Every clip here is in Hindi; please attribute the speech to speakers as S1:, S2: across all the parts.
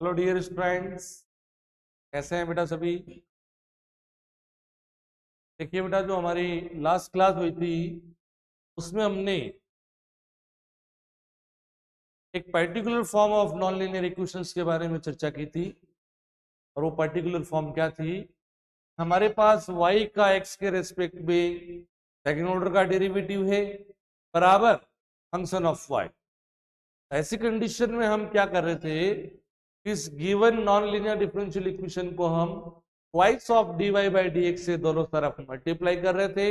S1: हेलो डियर स्टूडेंट्स, कैसे हैं बेटा सभी। देखिए बेटा, जो हमारी लास्ट क्लास हुई थी उसमें हमने एक particular form of non linear equations के बारे में चर्चा की थी। और वो पर्टिकुलर फॉर्म क्या थी? हमारे पास y का x के रेस्पेक्ट में सेकंड ऑर्डर का डेरिवेटिव है बराबर फंक्शन ऑफ y। ऐसी कंडीशन में हम क्या कर रहे थे, इस given non linear differential equation को हम twice of dy by dx से दोनों तरफ मल्टीप्लाई कर रहे थे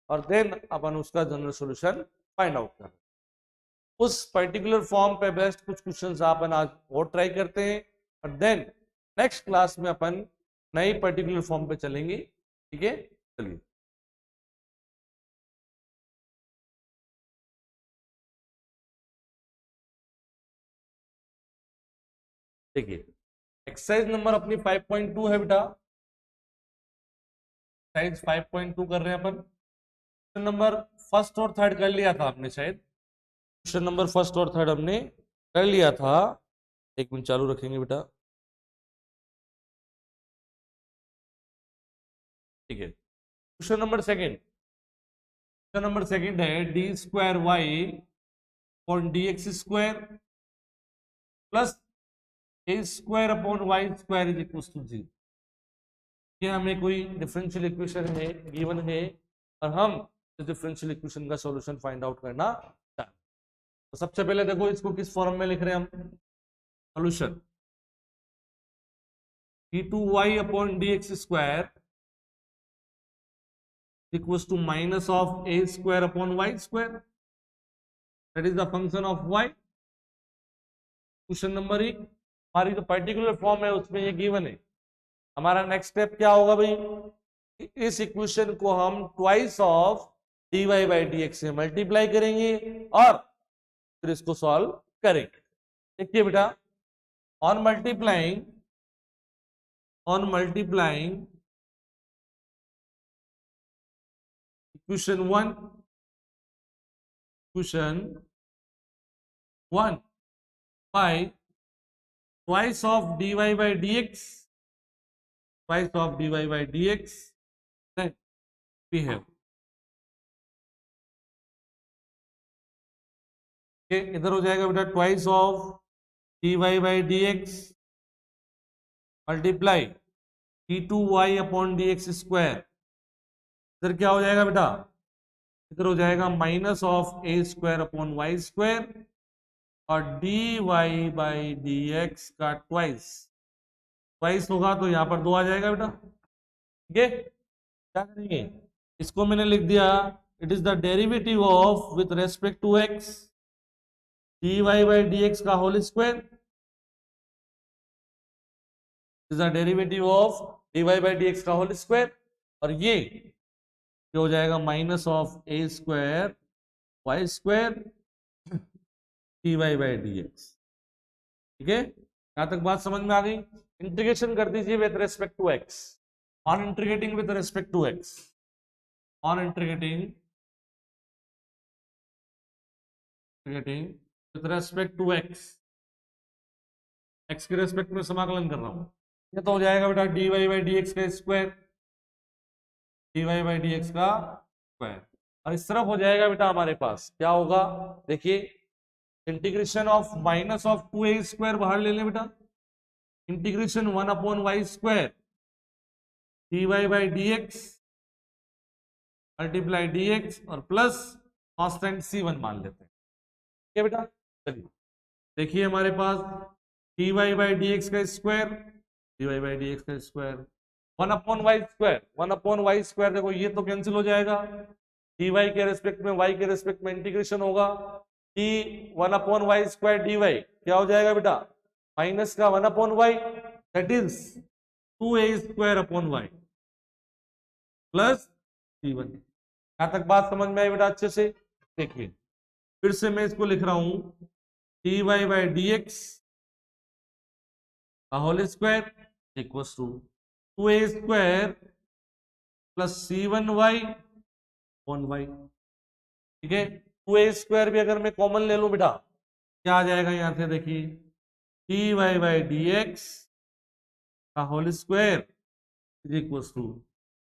S1: और देन अपन उसका जनरल सॉल्यूशन फाइंड आउट कर रहे थे। उस पर्टिकुलर फॉर्म पे बेस्ट कुछ क्वेश्चंस अपन आज और ट्राई करते हैं और देन नेक्स्ट क्लास में अपन नई पर्टिकुलर फॉर्म पे चलेंगे। ठीक है, चलिए। देखिए, एक्सरसाइज नंबर अपनी 5.2 है बेटा। एक्सरसाइज 5.2 कर रहे हैं अपन। क्वेश्चन नंबर फर्स्ट और थर्ड कर लिया था आपने शायद। क्वेश्चन नंबर फर्स्ट और थर्ड हमने कर लिया था। एक मिनट चालू रखेंगे बेटा। ठीक है, question number second. Question number second है डी स्क्वायर वाई और d x square plus a square upon y square is equal to 0। ये हमें कोई डिफरेंशियल इक्वेशन है, गिवन है और हम इस डिफरेंशियल इक्वेशन का सॉल्यूशन फाइंड आउट करना चाहते हैं। तो सबसे पहले देखो, इसको किस फॉर्म में लिख रहे हैं हम। Solution d2y upon dx square equals to minus of a square upon y square, that is the function of y। Question number एक, हमारी जो पर्टिकुलर फॉर्म है उसमें ये गिवन है। हमारा नेक्स्ट स्टेप क्या होगा भाई, इस इक्वेशन को हम twice of dy by dx से मल्टीप्लाई करेंगे और फिर इसको सॉल्व करेंगे। देखिए बेटा, on multiplying equation 1 by twice of dy by dx, then we have इधर हो जाएगा बेटा twice of dy by dx multiply d2y upon dx square. इधर क्या हो जाएगा बेटा, इधर हो जाएगा minus of a square upon y square और dy बाई dx का ट्वाइस होगा तो यहाँ पर 2 आ जाएगा बेटा। ठीक है, क्या करेंगे, इसको मैंने लिख दिया, it is the derivative of with respect to x dy by dx का whole square is the derivative of dy by dx का होल स्क्वायर और ये हो जाएगा minus of a square y square dy by dx। ठीक है, यहां तक बात समझ में आ गई। इंटीग्रेशन कर दीजिए with respect to x। On integrating with respect to x, on integrating with respect to x के रेस्पेक्ट में समाकलन कर रहा हूं। ये तो हो जाएगा बेटा dy बाई dx का स्क्वायर, dy बाई dx का स्क्वायर और इस तरफ हो जाएगा बेटा हमारे पास क्या होगा, देखिए integration of minus of 2a square बाहर ले लें बेटा, integration 1 upon y square dy by dx multiply dx और प्लस कांस्टेंट c1 मान लेते हैं। ठीक है बेटा, चलिए देखिए हमारे पास dy बाई dx का स्क्वायर, dy बाई dx का square 1 upon y square, 1 upon y square, देखो ये तो कैंसिल हो जाएगा, dy के रेस्पेक्ट में y के रेस्पेक्ट में इंटीग्रेशन होगा, d 1 upon y square dy क्या हो जाएगा बेटा, माइनस का 1 upon y that is 2a square upon y plus c1। यहां तक बात समझ में आई बेटा अच्छे से। देखिए फिर से मैं इसको लिख रहा हूं, dy बाई dx का whole square equals to 2a square plus c1y upon y। ठीक है, 2a स्क्वायर भी अगर मैं कॉमन ले लूं बेटा क्या आ जाएगा यहां से, देखिए d y by d x का whole square is equal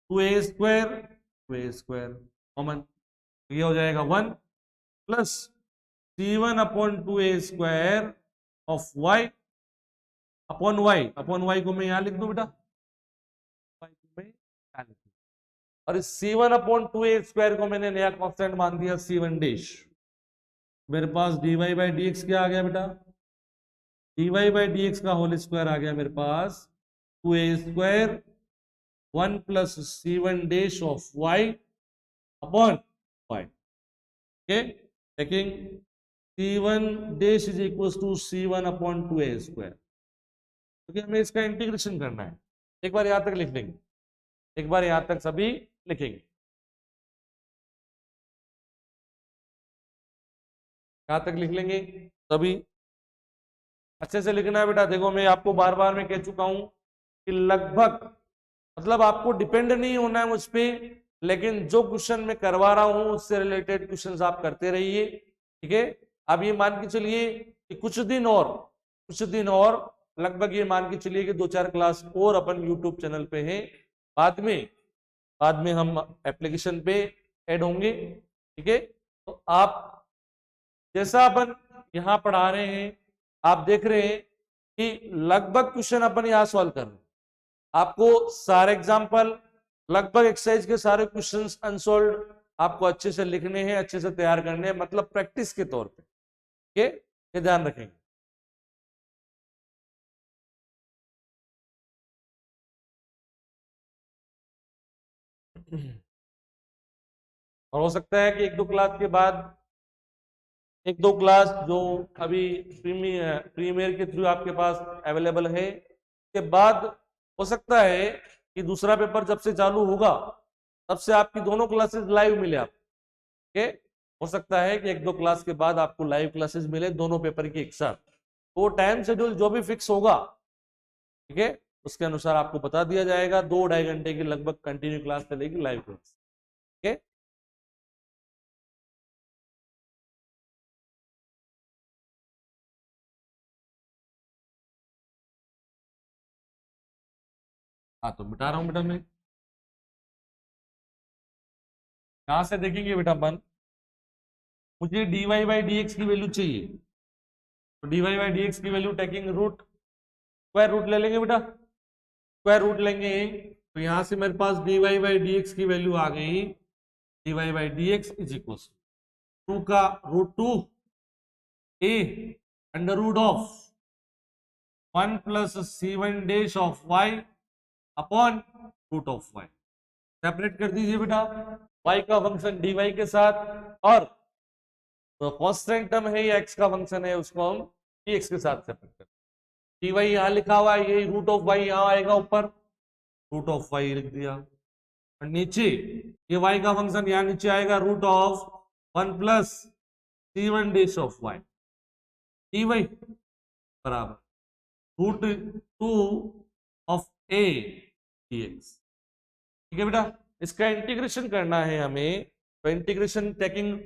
S1: to a square common, ये हो जाएगा 1 plus C1 upon 2a square of y upon y को मैं यहां लिख दूं बेटा, y को मैं यहां लिख दूं, और इस C1 अपॉन 2a स्क्वायर को मैंने नया कांस्टेंट मान दिया C1 डैश। मेरे पास dy बाई डी एक्स क्या आ गया बेटा, dy बाई डी एक्स का होल स्क्वायर आ गया मेरे पास 2a square 1 plus C1 dash of y upon y। Okay, taking C1 dash is equal to C1 upon 2a square, क्योंकि हमें इसका इंटीग्रेशन करना है। एक बार यहां तक लिख लेंगे, एक बार यहां तक सभी लिखेंगे, यहां तक लिख लेंगे सभी, अच्छे से लिखना है बेटा। देखो मैं आपको बार बार मैं कह चुका हूं कि लगभग मतलब आपको डिपेंड नहीं होना है मुझ पर, लेकिन जो क्वेश्चन मैं करवा रहा हूं उससे रिलेटेड क्वेश्चंस आप करते रहिए, ठीक है। अब ये मान के चलिए कि कुछ दिन और लगभग ये मान के चलिए कि 2-4 क्लास और अपन यूट्यूब चैनल पे हैं, बाद में हम एप्लीकेशन पे ऐड होंगे, ठीक है। तो आप जैसा अपन यहाँ पढ़ा रहे हैं, आप देख रहे हैं कि लगभग क्वेश्चन अपन यहाँ सॉल्व कर रहे हैं। आपको सारे एग्जाम्पल लगभग एक्सरसाइज के सारे क्वेश्चंस अनसॉल्व आपको अच्छे से लिखने हैं, अच्छे से तैयार करने हैं, मतलब प्रैक्टिस के तौर पे, ठीक है, ये ध्यान रखेंगे। और हो सकता है कि एक दो क्लास जो अभी प्रीमियर के थ्रू आपके पास अवेलेबल है, के बाद हो सकता है कि दूसरा पेपर जब से चालू होगा तब से आपकी दोनों क्लासेस लाइव मिले आप, ठीक है। हो सकता है कि 1-2 क्लास के बाद आपको लाइव क्लासेस मिले दोनों पेपर की एक साथ, तो टाइम शेड्यूल जो भी फिक्स होगा, ठीक है, उसके अनुसार आपको बता दिया जाएगा। 2-2.5 घंटे की लगभग कंटिन्यू क्लास चलेगी, लाइव क्लास, ठीक है। हाँ तो मिटा रहा हूं बेटा मैं, कहां से देखेंगे बेटा अपन, मुझे dy बाई डी एक्स की वैल्यू चाहिए, तो dy बाई डी एक्स की value taking root, square root ले लेंगे बेटा, स्क्वायर रूट लेंगे, तो यहां से मेरे पास dy बाई डी एक्स की वैल्यू आ गई, dy by d x is equal to का root 2 a under root of 1 plus C1 dash of y upon root of y। Separate कर दीजिए बेटा y का फंक्शन dy के साथ, और तो कांस्टेंट टर्म है या x का फंक्शन है उसको हम dx के साथ सेपरेट करते हैं। dy यहां लिखा हुआ है, यही रूट ऑफ y यहां आएगा ऊपर, रूट ऑफ y लिख दिया, और नीचे ये y का फंक्शन यहां नीचे आएगा root of 1 plus C1 dash of y dy बराबर रूट 2 ऑफ a dx, ठीक है बेटा। इसका इंटीग्रेशन करना है हमें, तो इंटीग्रेशन टेकिंग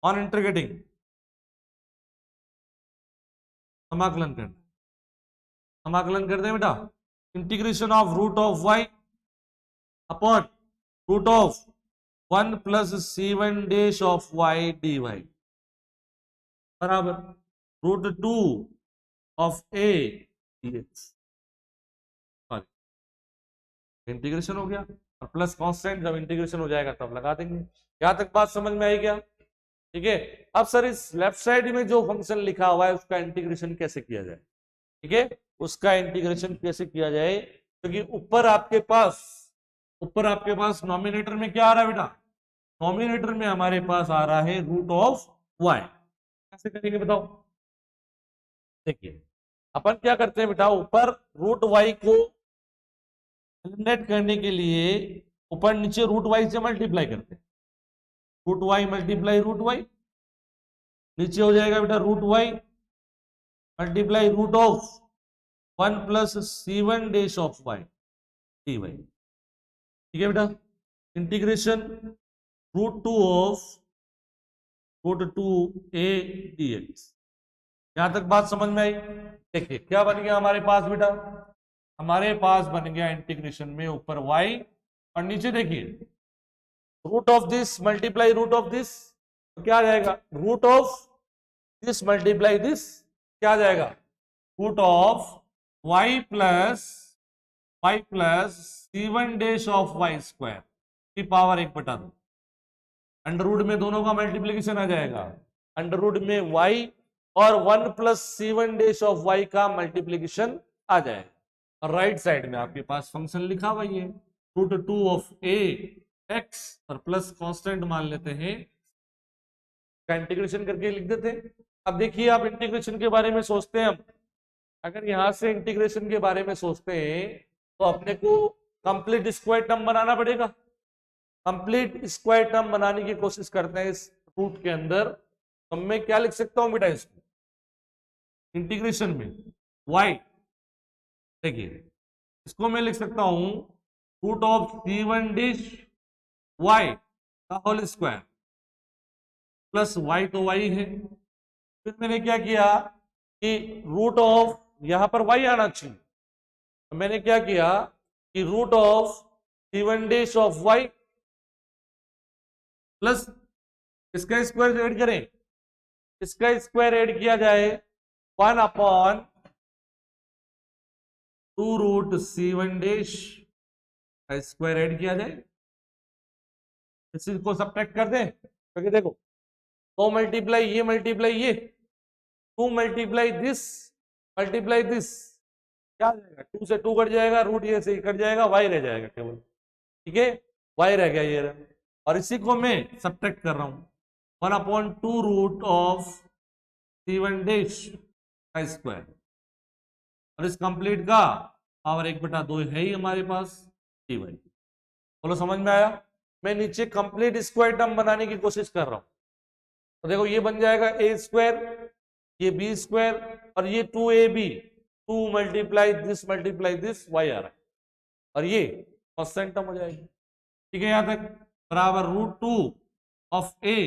S1: ऑन इंटीग्रेटिंग, समाकलन कर दें बेटा, integration of root of y upon root of 1 plus C1 dash of y dy बराबर root 2 of a dx, integration हो गया, और प्लस कांस्टेंट जब इंटीग्रेशन हो जाएगा तब लगा देंगे। यहां तक बात समझ में आई क्या, ठीक है। अब सर इस लेफ्ट साइड में जो फंक्शन लिखा हुआ है उसका इंटीग्रेशन कैसे किया जाए, ठीक है, उसका इंटीग्रेशन कैसे किया जाए, क्योंकि ऊपर आपके पास नॉमिनेटर में क्या आ रहा है बेटा, नॉमिनेटर में हमारे पास आ रहा है रूट ऑफ y, कैसे करेंगे बताओ। देखिए अपन क्या करते हैं बेटा, ऊपर रूट y को एलिमिनेट करने के लिए ऊपर नीचे रूट y से मल्टीप्लाई करते हैं, root y multiply root y, नीचे हो जाएगा बेटा root y multiply root of 1 plus C1 dash of y dy, ठीक है बेटा। इंटीग्रेशन रूट 2 a dx, यहां तक बात समझ में आई? देखिए क्या बन गया हमारे पास बेटा, हमारे पास बन गया इंटीग्रेशन में ऊपर y और नीचे देखिए root of this multiply root of this, तो क्या आ जाएगा, root of this multiply this, क्या आ जाएगा, root of y plus c1 dash of y square की पावर 1/2, अंडर रूट में दोनों का मल्टीप्लीकेशन आ जाएगा, अंडर रूट में y और 1 plus c1 dash of y का मल्टीप्लीकेशन आ जाएगा, और राइट साइड में आपके पास फंक्शन लिखा हुआ है √2 ऑफ a x और प्लस कांस्टेंट मान लेते हैं, का इंटीग्रेशन करके लिख देते हैं। अब देखिए आप इंटीग्रेशन के बारे में सोचते हैं, हम अगर यहां से इंटीग्रेशन के बारे में सोचते हैं तो अपने को कंप्लीट स्क्वायर टर्म बनाना पड़ेगा। कंप्लीट स्क्वायर टर्म बनाने की कोशिश करते हैं इस रूट के अंदर, तो मैं क्या लिख सकता हूं बेटा इसको इंटीग्रेशन में y, देखिए इसको मैं लिख सकता हूं root of c1 dash y का होल स्क्वायर प्लस y तो y है, फिर मैंने क्या किया कि रूट ऑफ यहां पर y आना चाहिए, तो मैंने क्या किया कि root of c1 dash of y plus इसका स्क्वायर ऐड करें, इसका स्क्वायर ऐड किया जाए 1/2 रूट c1 डैश का स्क्वायर ऐड किया जाए, इसी को सब्ट्रैक्ट कर दें, क्योंकि देखो 2 मल्टीप्लाई ये 2 मल्टीप्लाई दिस क्या आ जाएगा, 2 से 2 कट जाएगा, रूट ये से कट जाएगा, y रह जाएगा केवल, ठीक है y रह गया ये रहा, और इसी को मैं सब्ट्रैक्ट कर रहा हूं 1/2 रूट ऑफ c1 डैश का स्क्वायर, और इस कंप्लीट का पावर 1/2 है ही हमारे पास dy। बोलो समझ में आया? मैं नीचे कंप्लीट स्क्वायर टर्म बनाने की कोशिश कर रहा हूं, तो देखो ये बन जाएगा a स्क्वायर, ये b स्क्वायर और ये 2ab, 2 मल्टीप्लाई दिस y आ रहा है, और ये कॉन्स्टेंट टर्म हो जाएगी, ठीक है, यहां तक बराबर √2 of a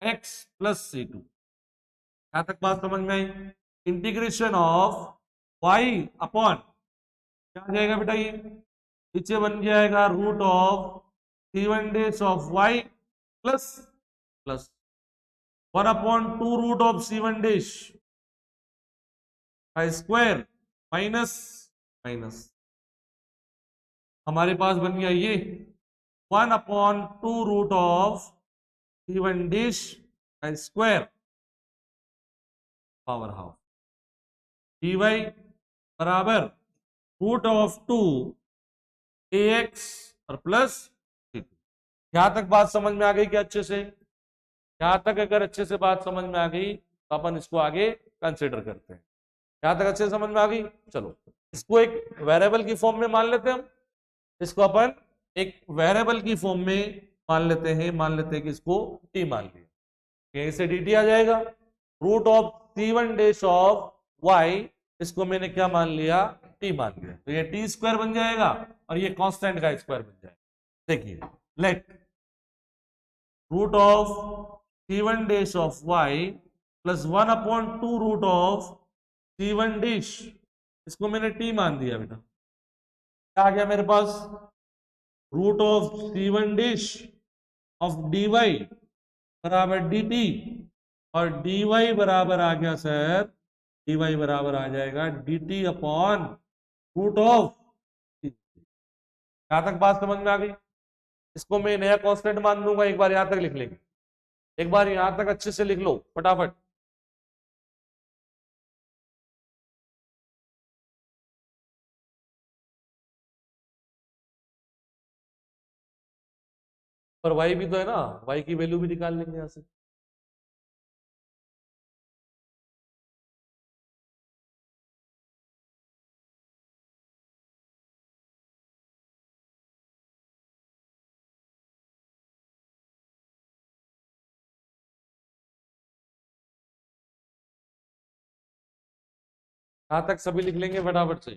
S1: x plus c2, यहां तक बात समझ में आई? इंटीग्रेशन ऑफ y अपॉन क्या आ जाएगा बेटा, ये नीचे बन जाएगा root of c1 dash of y plus 1/2 root of c1 dash का स्क्वायर माइनस हमारे पास बन गया ये 1/2 रूट ऑफ c1 डैश का स्क्वायर पावर हाफ dy बराबर रूट ऑफ 2 ax और प्लस c2। यहां तक बात समझ में आ गई क्या अच्छे से? यहां तक अगर अच्छे से बात समझ में आ गई तो अपन इसको आगे कंसिडर करते हैं। यहां तक अच्छे से समझ में आ गई? चलो इसको एक वेरिएबल की फॉर्म में मान लेते हैं, हम इसको अपन एक वेरिएबल की फॉर्म में मान लेते हैं कि इसको t मान लिया, यहीं से dt आ जाएगा, root of c1 dash of y, इसको मैंने क्या मान लिया, t मान लिया, तो ये t स्क्वायर बन जाएगा और ये कांस्टेंट का स्क्वायर बन जाएगा। देखिए let root of c1 dash of y plus 1/2 root of c1 dash, इसको मैंने t मान दिया बेटा, क्या आ गया मेरे पास, root of c1 dash of dy बराबर dt, और dy बराबर आ गया सर, dy बराबर आ जाएगा dt अपॉन रूट ऑफ, यहां तक बात समझ में आ गई? इसको मैं नया कांस्टेंट मान दूंगा, एक बार यहां तक लिख लेंगे, एक बार यहां तक अच्छे से लिख लो फटाफट। पर y भी तो है ना, y की वैल्यू भी निकाल लेंगे यहां से। यहां तक सभी लिख लेंगे फटाफट से,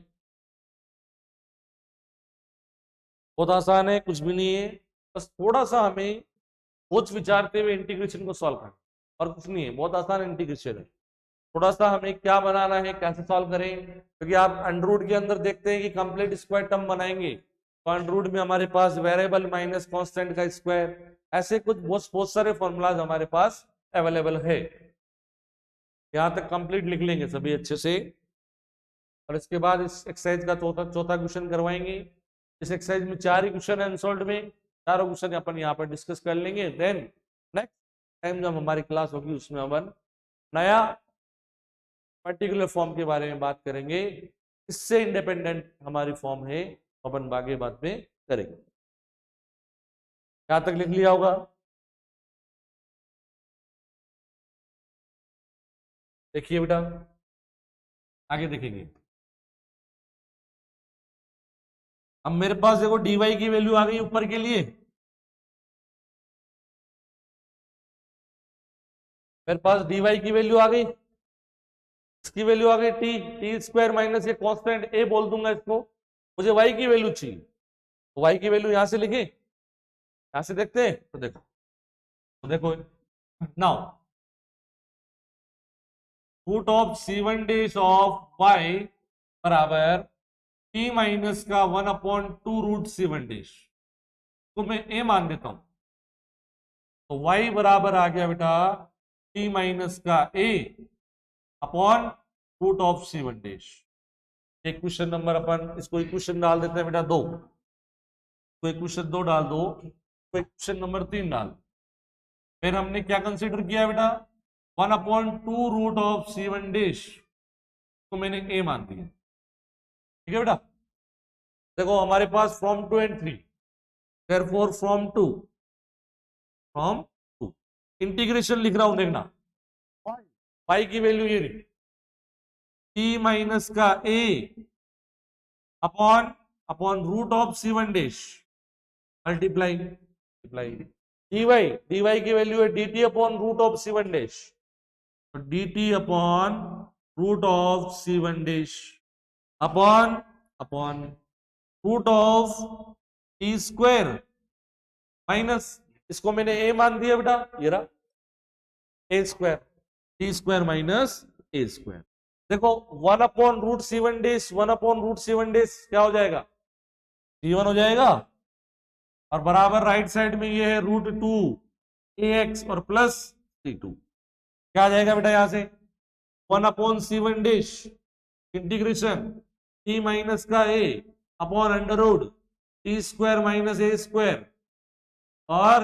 S1: बहुत आसान है, कुछ भी नहीं है, बस थोड़ा सा हमें सोच विचारते हुए इंटीग्रेशन को सॉल्व करना, और कुछ नहीं है, बहुत आसान इंटीग्रेशन है। थोड़ा सा हमें क्या बनाना है, कैसे सॉल्व करें, क्योंकि आप अंडररूट के अंदर देखते हैं कि कंप्लीट स्क्वायर टर्म बनाएंगे तो अंडररूट में हमारे पास वेरिएबल माइनस कांस्टेंट का स्क्वायर, ऐसे कुछ बहुत सारे फॉर्मूलाज हमारे पास अवेलेबल है। यहां तक कंप्लीट लिख लेंगे सभी अच्छे से, और इसके बाद इस एक्सरसाइज का चौथा क्वेश्चन करवाएंगे। इस एक्सरसाइज में 4 ही क्वेश्चन है अनसॉल्व्ड में, चारों क्वेश्चन अपन यहाँ पर डिस्कस कर लेंगे। देन नेक्स्ट टाइम जब हमारी क्लास होगी उसमें अपन नया पर्टिकुलर फॉर्म के बारे में बात करेंगे, इससे इंडिपेंडेंट हमारी फॉर्म है, अपन आगे बात में करेंगे। यहां तक लिख लिया होगा? देखिए बेटा, आगे देखेंगे। अब मेरे पास देखो dy की वैल्यू आ गई ऊपर के लिए, मेरे पास dy की वैल्यू आ गई, इसकी वैल्यू आ गई टी स्क्वायर माइनस ये कांस्टेंट ए बोल दूंगा इसको, मुझे y की वैल्यू चाहिए, तो y की वैल्यू यहां से लिखे, यहां से देखते हैं, तो देखो now root of c1 dash of y बराबर t माइनस का 1/2 रूट c1 डैश, तो मैं a मान देता हूं, तो y बराबर आ गया बेटा t माइनस का a upon root of c1 dash. एक क्वेश्चन नंबर अपन इसको इक्वेशन डाल देते हैं बेटा 2, तो इक्वेशन 2 डाल दो, तो इक्वेशन नंबर 3 डाल। फिर हमने क्या कंसीडर किया बेटा 1/2 रूट ऑफ c1 डैश, तो मैंने a मान दिया। ठीक है बेटा, देखो हमारे पास from 2 and 3, therefore from 2 integration लिख रहा हूं, देखना y की वैल्यू ये रही t माइनस का a upon upon root of c1 dash multiply dy की वैल्यू है dt upon root of c1 dash, तो dt upon root of c1 dash upon upon root of t square minus, इसको मैंने a मान दिया बेटा, ये रहा a square, t square minus a square. देखो 1/√c1 डैश 1/√c1 डैश क्या हो जाएगा, c1 हो जाएगा, और बराबर राइट साइड में ये है √2 और प्लस c2, क्या आ जाएगा बेटा यहां से 1/c1 dash integration t minus का a upon under root t square minus a square और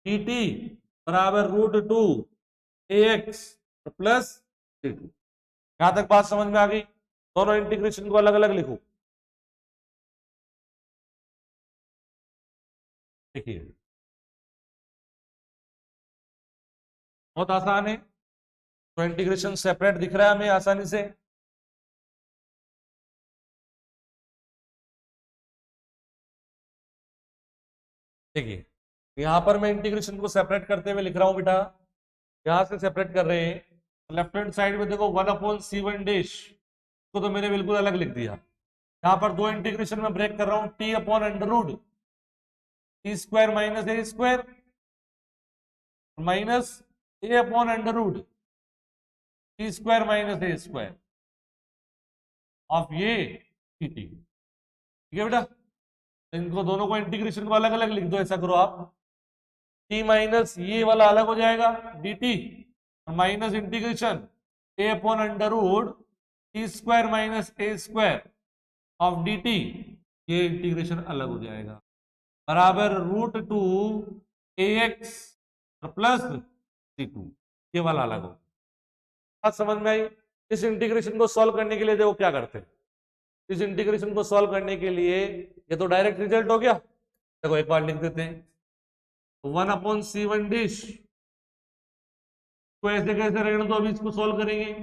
S1: dt बराबर √2 प्लस c2। यहां तक बात समझ में आ गई? दोनों इंटीग्रेशन को अलग अलग लिखो। देखिए बहुत आसान है, तो इंटीग्रेशन सेपरेट दिख रहा है हमें आसानी से। देखिए यहां पर मैं इंटीग्रेशन को सेपरेट करते हुए लिख रहा हूं बेटा, यहां से सेपरेट कर रहे हैं। लेफ्ट हैंड साइड में देखो 1/c1 डैश को तो मैंने बिल्कुल अलग लिख दिया, यहां पर दो इंटीग्रेशन में ब्रेक कर रहा हूं, t upon under root t square minus a square minus a upon under root t square minus a square of ये dt। ठीक है बेटा, इनको दोनों को इंटीग्रेशन को अलग अलग लिख दो, ऐसा करो आप, t माइनस ये वाला अलग हो जाएगा dt minus integration a upon under root t square minus a square of dt, ये इंटीग्रेशन अलग हो जाएगा, बराबर √2 प्लस c2, ये वाला अलग हो। बात समझ में आई? इस इंटीग्रेशन को सॉल्व करने के लिए देखो क्या करते हैं, इस इंटीग्रेशन को सॉल्व करने के लिए ये तो डायरेक्ट रिजल्ट हो गया, देखो एक बार लिख देते हैं 1/c1 डैश को ऐसे कैसे रहने दो, अभी इसको सॉल्व करेंगे,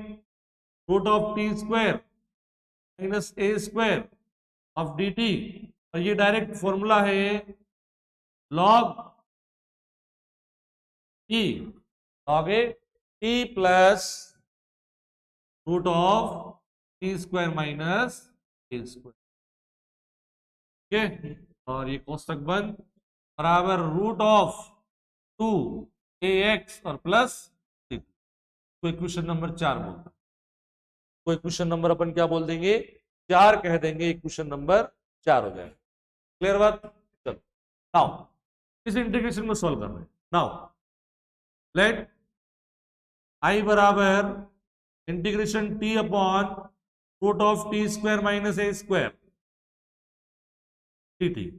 S1: root of t square minus a square of dt, और ये डायरेक्ट फॉर्मूला है log e log a t plus root of t square minus a square. ठीक है, और ये कोष्टक बंद, बराबर √2 ax और प्लस c2। तो इक्वेशन नंबर 4 बोलते हैं। तो इक्वेशन नंबर अपन क्या बोल देंगे, 4 कह देंगे, इक्वेशन नंबर 4 हो जाएगा। क्लियर बात। चलो नाउ इस इंटीग्रेशन में सॉल्व करना है। नाउ लेट आई बराबर integration t upon root of t square minus a square t t.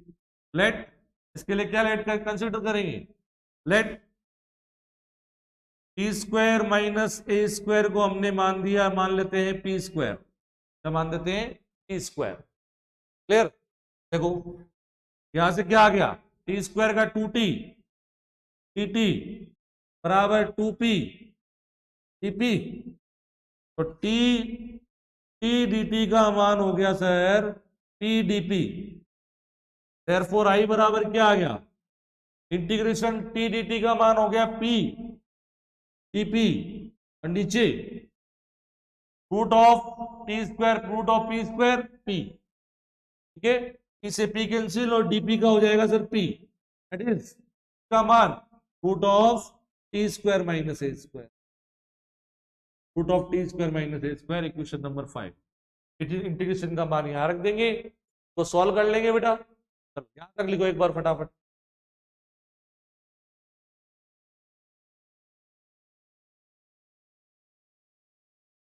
S1: Let इसके लिए क्या लेट कर कंसिडर करेंगे, let t square minus a square को हमने मान दिया, मान लेते हैं पी स्क्वायर, क्या मान देते हैं पी स्क्वायर। क्लियर। देखो यहां से क्या आ गया, टी स्क्वायर का 2t टी टी बराबर 2p टीपी। तो टी टी डी टी का मान हो गया sir P D P. Therefore I बराबर क्या आ गया, इंटीग्रेशन टी डी टी का मान हो गया पी टीपी और नीचे root of t square root of p square p. ठीक है, पी से पी कैंसिल और डीपी का हो जाएगा सर पी, दैट इज का मान root of t square minus a square, root of t square minus a square, equation number 5। Integration का मान यहां रख देंगे तो सॉल्व कर लेंगे बेटा। चलो यहां तक लिखो एक बार फटाफट।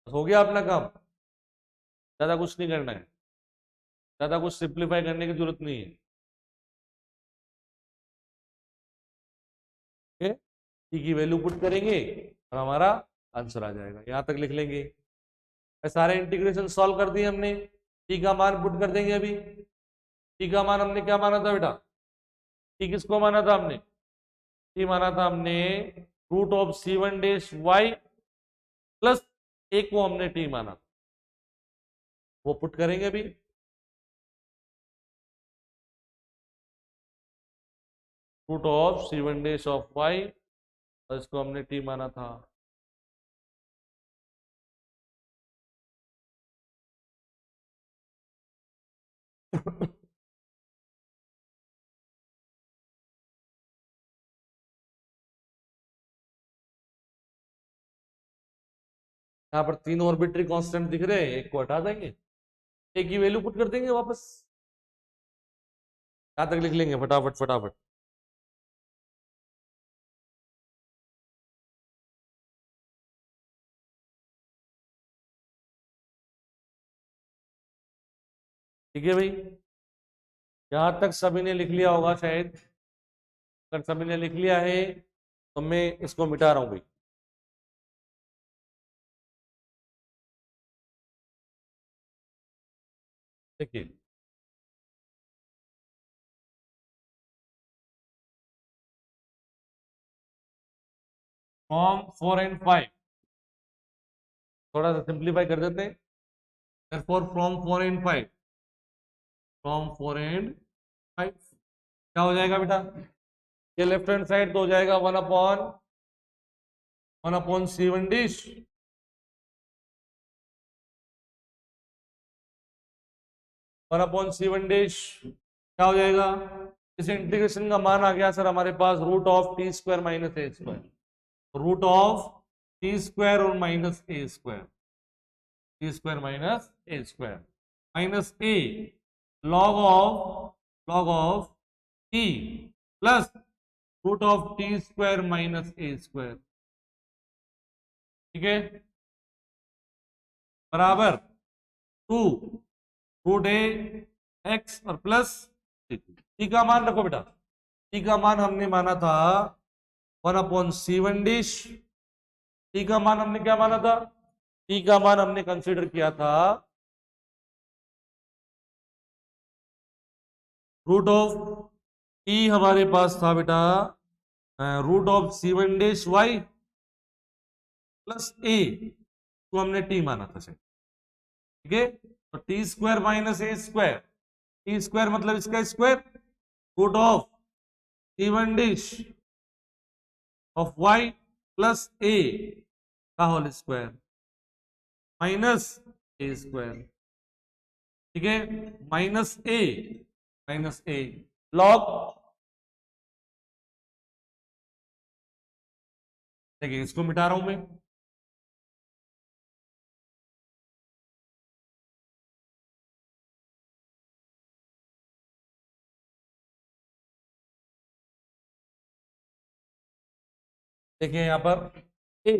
S1: हो गया अपना काम, ज्यादा कुछ नहीं करना है, ज्यादा कुछ सिंप्लीफाई करने की जरूरत नहीं है। टी की वैल्यू पुट करेंगे और हमारा आंसर आ जाएगा, यहां तक लिख लेंगे। सारे इंटीग्रेशन सॉल्व कर दिए हमने, टी का मान पुट कर देंगे अभी। टी का मान हमने क्या माना था बेटा, टी किसको माना था हमने, टी माना था हमने root of c1 dash y plus एक को हमने टी माना, वो पुट करेंगे अभी। Root of c1 dash of y और इसको हमने टी माना था। यहाँ पर 3 ऑर्बिटरी कांस्टेंट दिख रहे हैं, एक को हटा देंगे, एक की वैल्यू पुट कर देंगे वापस। यहां तक लिख लेंगे फटाफट फटाफट। ठीक है भाई, यहां तक सभी ने लिख लिया होगा शायद। अगर सभी ने लिख लिया है तो मैं इसको मिटा रहा हूं भाई। देखिए फॉर्म 4 एंड 5 थोड़ा सा सिंप्लीफाई कर देते हैं। therefore from 4 and 5, from 4 and 5 क्या हो जाएगा बेटा, ये लेफ्ट हैंड साइड तो हो जाएगा 1 upon c1 dish 1/c1 dash क्या हो जाएगा, इस इंटीग्रेशन का मान आ गया सर हमारे पास root of t square minus a square, root of t square और minus a square, t square minus a square minus a log of t plus root of t square minus a square. ठीक है, बराबर 2 रूट ए एक्स और प्लस टी का मान रखो बेटा, टी का मान हमने माना था 1/c1 डिश, टी का मान हमने क्या माना था, टी का मान हमने कंसीडर किया था रूट ऑफ टी हमारे पास था बेटा root of c1 dash y plus a तो हमने टी माना था सही। ठीक है, तो t square minus a square, t square मतलब इसका square root of c1 dash of y plus a का whole square minus a square. ठीक है, माइनस ए लॉग, देखिए इसको मिटा रहा हूं मैं, देखिए यहाँ पर ए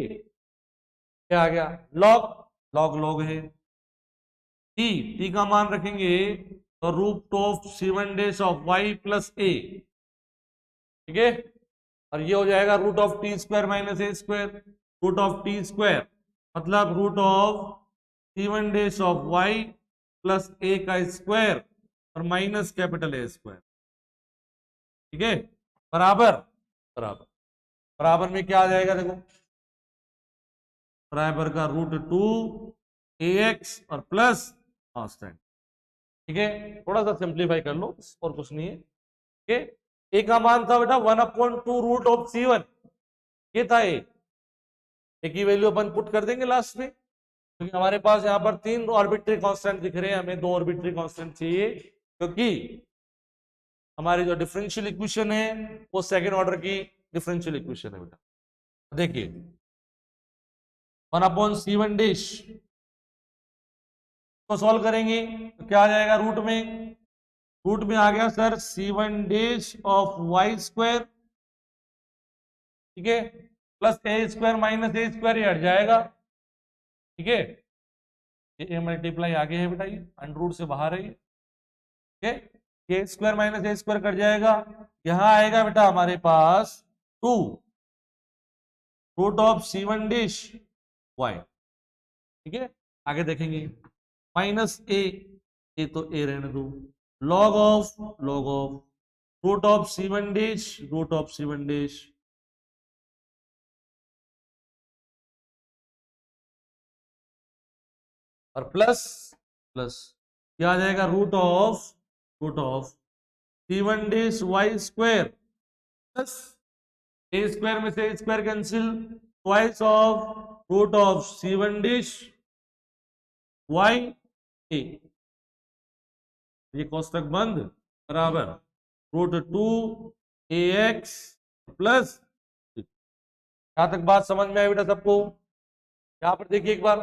S1: क्या आ गया, लॉग लॉग लॉग है। टी का मान रखेंगे तो root of 7 dash of y plus a, ठीक है, और ये हो जाएगा root of t square minus a square. Root of t square मतलब root of 7 dash of y plus a का स्क्वायर और माइनस कैपिटल ए स्क्वायर, ठीक है, बराबर बराबर बराबर में क्या आ जाएगा, देखो बराबर का रूट 2 ए एक्स और प्लस कांस्टेंट, ठीक है, थोड़ा सा सिंप्लीफाई कर लो और कुछ नहीं है, ठीक है। ए का मान था बेटा 1/2 रूट ऑफ C1, ये था ए की वैल्यू अपन पुट कर देंगे लास्ट में, क्योंकि हमारे पास यहाँ पर 3 आर्बिट्री कांस्टेंट दिख रहे हैं, हमें 2 आर्बिट्री कांस्टेंट चाहिए, क्योंकि हमारी जो डिफरेंशियल इक्वेशन है वो सेकंड ऑर्डर की डिफरेंशियल इक्वेशन है बेटा। देखिए 1/C1 डैश को सॉल्व करेंगे तो क्या आ जाएगा, रूट में आ गया sir C1 dash of y square, ठीक है, plus a square minus a square, ये हट जाएगा, ठीक है, ये मल्टीप्लाई आगे है बेटा, ये अंडर रूट से बाहर है, ठीक है, a square minus a square cut जाएगा, यहां आएगा बेटा हमारे पास 2 root of C1 dash y, ठीक है, आगे देखेंगे माइनस ए तो ए रहने दो, log of root of C1 dash और प्लस क्या आ जाएगा, root of C1 dash y square plus a square में से square cancel, twice of root of C1 dash y a, ये कोष्टक बंद, बराबर रूट 2 ए एक्स प्लस, यहां तक बात समझ में आई बेटा सबको। यहां पर देखिए एक बार,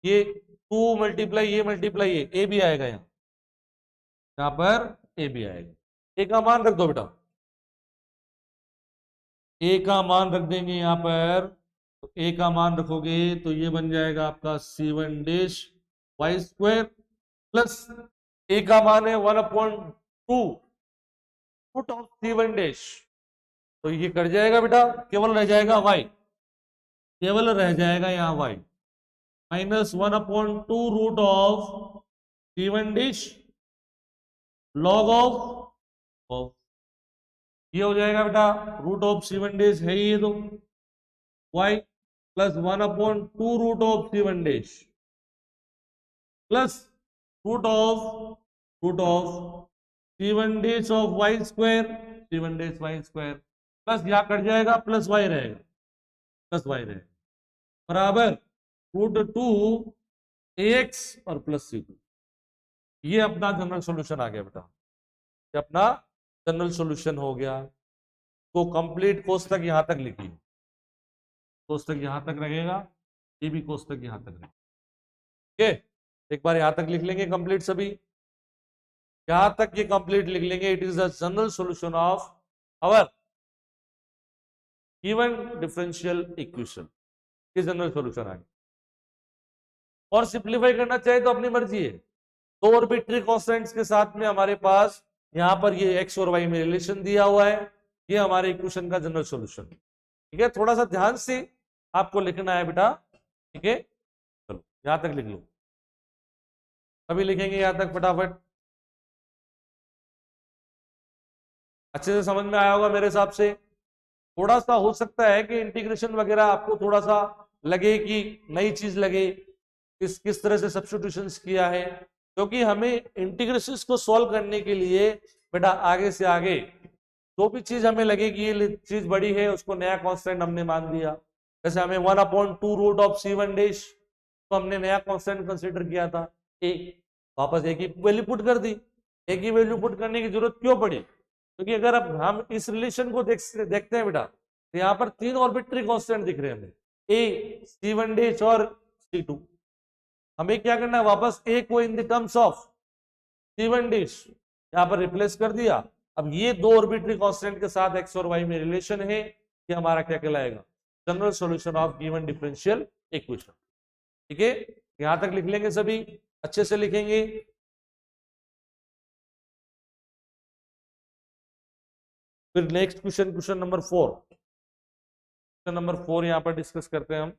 S1: ये 2 मल्टीप्लाई ये ए भी आएगा, यहाँ पर ए भी आएगा, ए का मान रख दो बेटा, ए का मान रख देंगे यहाँ पर, तो ए का मान रखोगे तो ये बन जाएगा आपका C1 dash y square plus a का मान है 1/2 रूट ऑफ C1 डैश, तो ये कट जाएगा बेटा, केवल रह जाएगा y, केवल रह जाएगा यहाँ y minus 1/2 root of C1 dash log of ये हो जाएगा बेटा रूट ऑफ C1 डैश है ये, तो y plus 1/2 root of C1 dash plus root of C1 dash of y square, C1 dash y square plus यहाँ कट जाएगा प्लस वाई रहेगा, बराबर रूट 2 AX और प्लस C2, ये अपना जनरल सॉल्यूशन आ गया बेटा, ये अपना जनरल सॉल्यूशन हो गया। तो कंप्लीट कोष्टक यहां तक लिखिए, कोष्टक यहां तक रहेगा, ये भी कोष्टक यहां तक रहेगा, ठीक है, एक बार यहां तक लिख लेंगे कंप्लीट, सभी यहां तक ये कंप्लीट लिख लेंगे। It is the general solution of our given differential equation, ये जनरल सॉल्यूशन आ गया। और सिंप्लीफाई करना चाहे तो अपनी मर्जी है, 2 आर्बिट्री कांस्टेंट्स के साथ में हमारे पास यहाँ पर ये एक्स और वाई में रिलेशन दिया हुआ है, ये हमारे इक्वेशन का जनरल सॉल्यूशन, ठीक है, थोड़ा सा ध्यान से आपको लिखना है बेटा, ठीक है, चलो यहां तक लिख लो, अभी लिखेंगे यहां तक फटाफट, अच्छे से समझ में आया होगा मेरे हिसाब से। थोड़ा सा हो सकता है कि इंटीग्रेशन वगैरह आपको थोड़ा सा लगे कि नई चीज लगे, किस तरह से सब्स्टिट्यूशंस किया है, क्योंकि हमें इंटीग्रेशंस को सॉल्व करने के लिए बेटा आगे से आगे जो भी चीज हमें लगेगी ये चीज बड़ी है, उसको नया कांस्टेंट हमने मान दिया, जैसे हमें 1/2 रूट ऑफ C1 डैश, तो हमने नया कांस्टेंट कंसीडर किया था ए, वापस ए की वैल्यू पुट कर दी, ए की वैल्यू पुट करने की जरूरत क्यों पड़ी, क्योंकि अगर अब हम इस रिलेशन को देखते हैं बेटा, तो यहाँ पर 3 आर्बिट्री कांस्टेंट दिख रहे हैं हमें, ए, C1 डैश और C2, हमें क्या करना है, वापस ए को in the terms of C1 dash यहाँ पर रिप्लेस कर दिया। अब ये 2 आर्बिट्री कांस्टेंट के साथ एक्स और वाई में रिलेशन है, ये हमारा क्या कहलाएगा, general solution of given differential equation. ठीक है, यहां तक लिख लेंगे, सभी अच्छे से लिखेंगे। फिर next question, question number 4, question number 4 यहां पर डिस्कस करते हैं हम।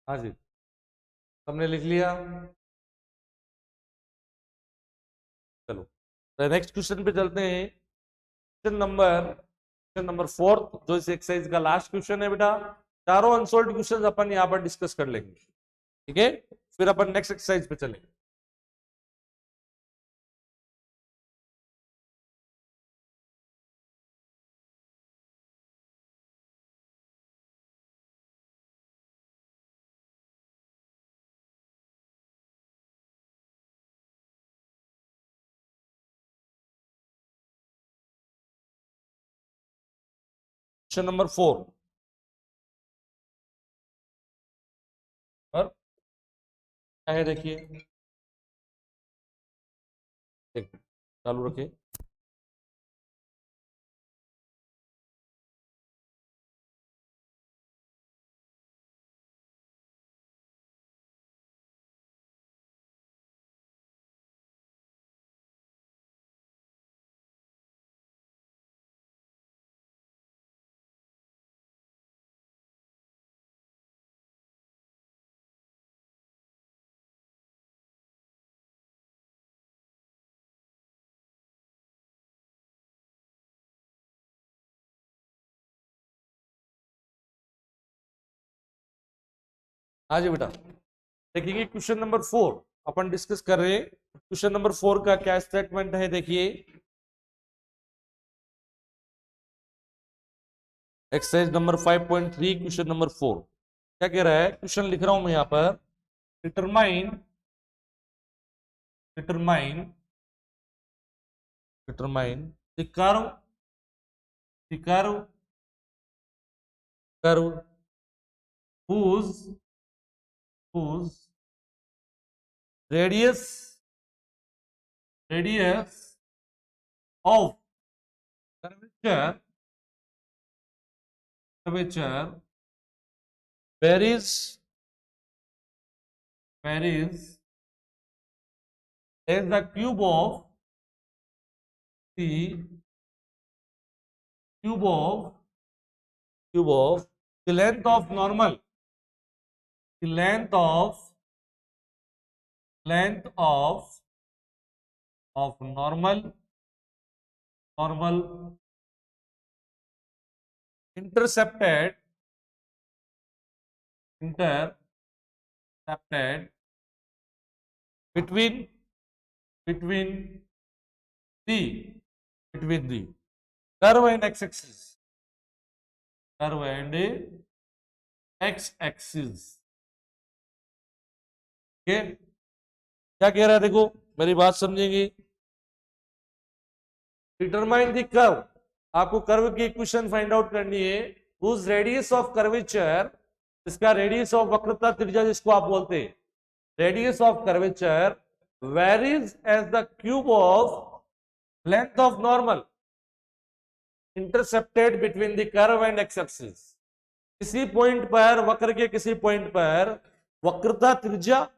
S1: हाँ जी, हमने लिख लिया। चलो नेक्स्ट क्वेश्चन पे चलते हैं। क्वेश्चन नंबर 4 जो इस एक्सरसाइज का लास्ट क्वेश्चन है बेटा। चारों अनसॉल्व्ड क्वेश्चन अपन यहाँ पर डिस्कस कर लेंगे। ठीक है, फिर अपन नेक्स्ट एक्सरसाइज पे चलेंगे। क्वेश्चन नंबर 4 और क्या है देखिए, चालू रखिए। हाँ जी बेटा, देखिए क्वेश्चन नंबर 4 अपन डिस्कस कर रहे हैं। क्वेश्चन नंबर 4 का क्या स्टेटमेंट है देखिए। एक्सरसाइज नंबर 5.3 क्वेश्चन नंबर 4 क्या कह रहा है, क्वेश्चन लिख रहा हूं मैं यहां पर। Determine determine determine the curve whose whose radius of curvature varies as the cube of the length of normal, the length of normal intercepted between the curve and x-axis, okay. क्या कह रहा है देखो, मेरी बात समझेंगे। डिटरमाइन द कर्व, आपको कर्व की इक्वेशन फाइंड आउट करनी है। whose रेडियस ऑफ कर्वेचर, इसका रेडियस ऑफ वक्रता त्रिज्या जिसको आप बोलते हैं, radius of curvature varies as the cube of length of normal intercepted between the curve and x axis. किसी पॉइंट पर, वक्र के किसी पॉइंट पर वक्रता त्रिज्या,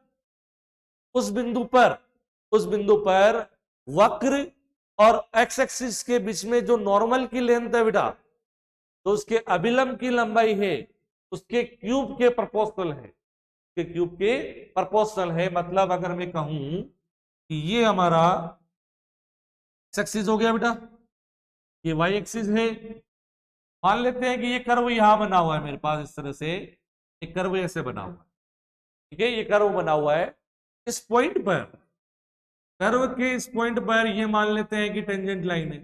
S1: उस बिंदु पर वक्र और एक्स एक्सिस के बीच में जो नॉर्मल की लेंथ है बेटा, तो उसके अभिलंब की लंबाई है, उसके क्यूब के प्रोपोर्शनल है। मतलब अगर मैं कहूं कि ये हमारा एक्स एक्सिस हो गया बेटा, ये वाई एक्सिस है। मान लेते हैं कि ये कर्व यहां बना हुआ है मेरे पास, इस तरह से एक कर्व ऐसे बना हुआ है, ठीक है, ये कर्व बना हुआ है। इस पॉइंट पर, कर्व के इस पॉइंट पर ये मान लेते हैं कि टेंजेंट लाइन है,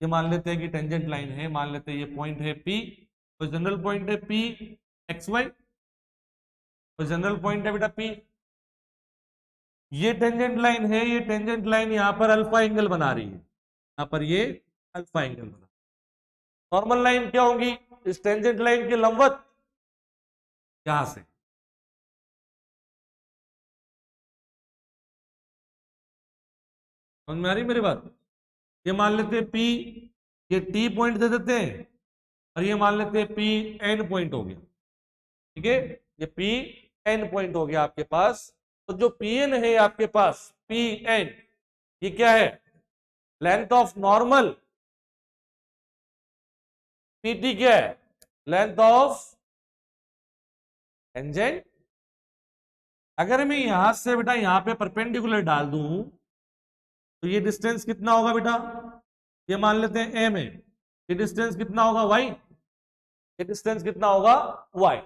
S1: ये मान लेते हैं कि टेंजेंट लाइन है, मान लेते हैं ये पॉइंट है P, तो जनरल पॉइंट है P एक्स वाई, तो जनरल पॉइंट है बेटा P। ये टेंजेंट लाइन है, ये टेंजेंट लाइन यहां पर अल्फा एंगल बना रही है, यहां पर ये अल्फा एंगल बना। नॉर्मल लाइन क्या होगी इस टेंजेंट लाइन के लंबवत, यहां से, समझ में आ रही मेरी बात? ये मान लेते हैं P, ये T पॉइंट दे देते हैं, और ये मान लेते हैं P N पॉइंट हो गया, ठीक है, ये P N पॉइंट हो गया आपके पास। तो जो Pn है आपके पास, Pn, ये क्या है, लेंथ ऑफ नॉर्मल, Pt क्या है, लेंथ ऑफ टेंजेंट। अगर मैं यहां से बेटा यहां पे परपेंडिकुलर डाल दूं तो ये डिस्टेंस कितना होगा बेटा, ये मान लेते हैं m है, ये डिस्टेंस कितना होगा y, ये डिस्टेंस कितना होगा y।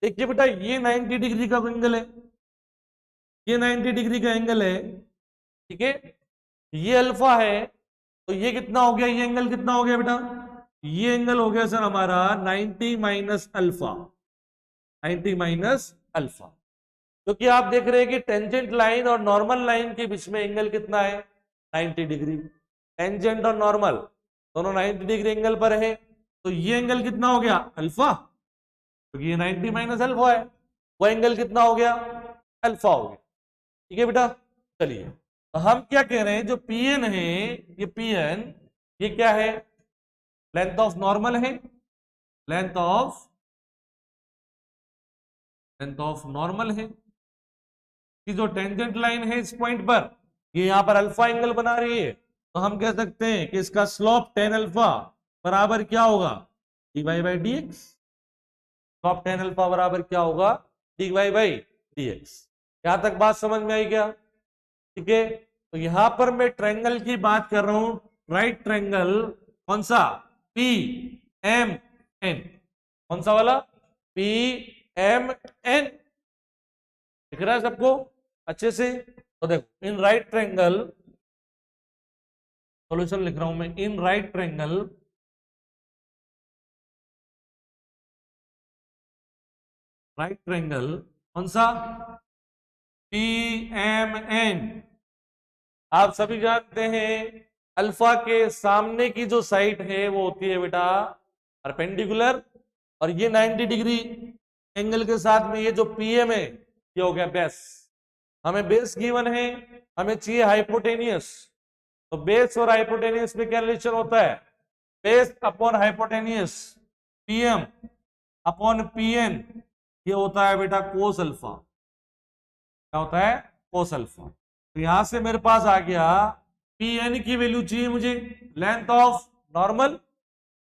S1: देखिए बेटा ये 90 डिग्री का एंगल है, ये 90 डिग्री का एंगल है, ठीक है, ये अल्फा है, तो ये कितना हो गया, ये एंगल कितना हो गया बेटा, ये एंगल हो गया सर हमारा 90 माइनस अल्फा, 90 माइनस अल्फा। क्योंकि आप देख रहे हैं कि टेंजेंट लाइन और नॉर्मल लाइन के बीच में एंगल कितना है, 90 डिग्री। टेंजेंट और नॉर्मल दोनों 90 डिग्री एंगल पर है, तो ये एंगल कितना हो गया, अल्फा, क्योंकि ये 90 माइनस अल्फा है, वो एंगल कितना हो गया, अल्फा हो गया, ठीक है बेटा। चलिए तो हम क्या कह रहे हैं, जो Pn है, ये Pn, ये क्या है, लेंथ ऑफ नॉर्मल है, लेंथ ऑफ नॉर्मल है, कि जो टेंजेंट लाइन है इस पॉइंट पर, ये यहां पर अल्फा एंगल बना रही है, तो हम कह सकते हैं कि इसका स्लोप tan अल्फा बराबर क्या होगा, dy by d x. Slope tan alpha बराबर क्या होगा, dy बाई डी एक्स। यहां तक बात समझ में आई क्या, ठीक है। तो यहां पर मैं ट्रायंगल की बात कर रहा हूं, राइट ट्रायंगल, कौन सा, पी एम एन, कौन सा वाला, पी एम एन, दिख रहा है सबको अच्छे से? तो देखो इन राइट ट्रायंगल, सॉल्यूशन लिख रहा हूं मैं, in right triangle, right triangle कौन सा, पी एम एन, आप सभी जानते हैं अल्फा के सामने की जो साइड है वो होती है बेटा परपेंडिकुलर, और ये 90 डिग्री एंगल के साथ में ये जो पीएम है ये हो गया बेस। हमें बेस गिवन है, हमें चाहिए हाइपोटेनियस, तो बेस और हाइपोटेनियस में क्या रिलेशन होता है, base upon hypotenuse, PM upon PN, ये होता है बेटा कोस अल्फा, क्या होता है, कोस अल्फा। तो यहां से मेरे पास आ गया Pn की वैल्यू चाहिए मुझे, length of normal